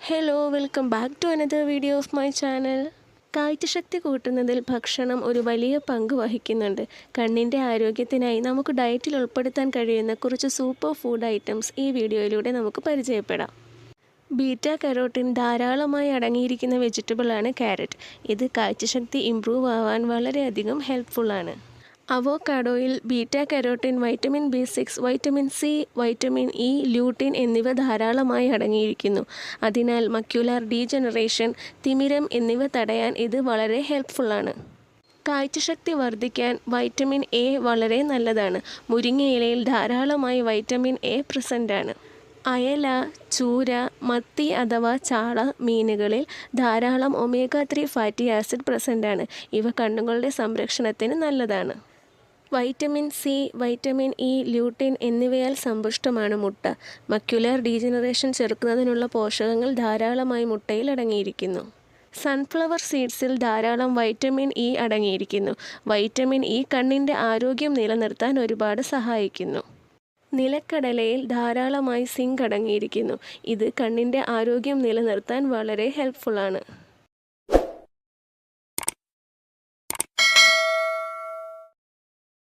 Hello welcome back to another video of my channel. കാഴ്ചശക്തി കൂട്ടുന്നതിൽ ഭക്ഷണം ഒരു വലിയ പങ്ക് വഹിക്കുന്നുണ്ട്. കണ്ണിൻ്റെ ആരോഗ്യത്തിനായി നമുക്ക് ഡയറ്റിൽ ഉൾപ്പെടുത്താൻ കഴിയുന്ന കുറച്ച് സൂപ്പർ ഫുഡ് ഐറ്റംസ് ഈ വീഡിയോയിലൂടെ നമുക്ക് പരിചയപ്പെടാം. ബീറ്റ കരോട്ടിൻ ധാരാളമായി അടങ്ങിയിരിക്കുന്ന വെജിറ്റബിളാണ് ക്യാരറ്റ്. ഇത് കാഴ്ചശക്തി ഇംപ്രൂവ് ആവാൻ വളരെയധികം ഹെൽപ്ഫുള്ളാണ്. അവോക്കാഡോയിൽ beta carotene, vitamin B6, vitamin C, vitamin E, lutein എന്നിവ ധാരാളമായി അടങ്ങിയിരിക്കുന്നു. അതിനാൽ മക്യുലാർ ഡീജനറേഷൻ, തിമിരം എന്നിവ തടയാൻ ഇത് വളരെ ഹെൽപ്ഫുള്ളാണ്. കാഴ്ചശക്തി വർദ്ധിക്കാൻ വൈറ്റമിൻ A വളരെ നല്ലതാണ്. മുരിങ്ങയിലയിൽ ധാരാളമായി വൈറ്റമിൻ A പ്രസൻ്റാണ്. അയല, ചൂര, മത്തി അഥവാ ചാള മീനുകളിൽ ധാരാളം ഒമേഗ 3 ഫാറ്റി ആസിഡ് പ്രസൻ്റാണ്. ഇവ കണ്ണുകളുടെ സംരക്ഷണത്തിന് നല്ലതാണ്. Vitamin C, vitamin E, lutein എന്നിവയാൽ സമ്പുഷ്ടമാണ് മുട്ട. മക്യുലർ ഡീജനറേഷൻ ചെറുക്കുന്നതിനുള്ള പോഷകങ്ങൾ ധാരാളമായി മുട്ടയിൽ അടങ്ങിയിരിക്കുന്നു. സൺഫ്ലവർ സീഡ്സിൽ ധാരാളം വൈറ്റമിൻ E അടങ്ങിയിരിക്കുന്നു. വൈറ്റമിൻ E കണ്ണിൻ്റെ ആരോഗ്യം നിലനിർത്താൻ ഒരുപാട് സഹായിക്കുന്നു. നിലക്കടലയിൽ ധാരാളമായി സിങ്ക് അടങ്ങിയിരിക്കുന്നു. ഇത് കണ്ണിൻ്റെ ആരോഗ്യം നിലനിർത്താൻ വളരെ ഹെൽപ്ഫുള്ളാണ്.